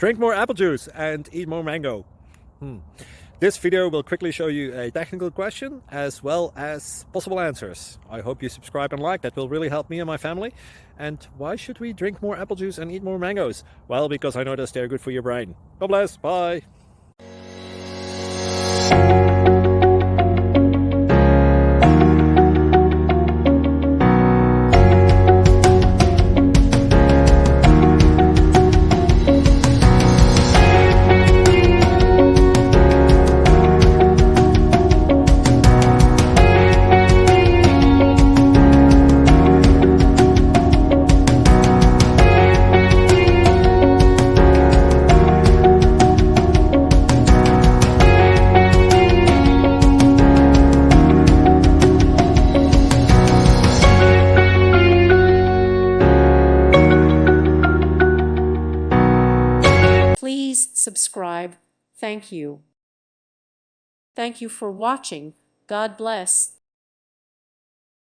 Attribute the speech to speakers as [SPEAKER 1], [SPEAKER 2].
[SPEAKER 1] Drink more apple juice and eat more mango. This video will quickly show you a technical question as well as possible answers. I hope you subscribe and like, that will really help me and my family. And why should we drink more apple juice and eat more mangoes? Well, because I noticed they're good for your brain. God bless, bye!
[SPEAKER 2] Please subscribe. Thank you. Thank you for watching. God bless.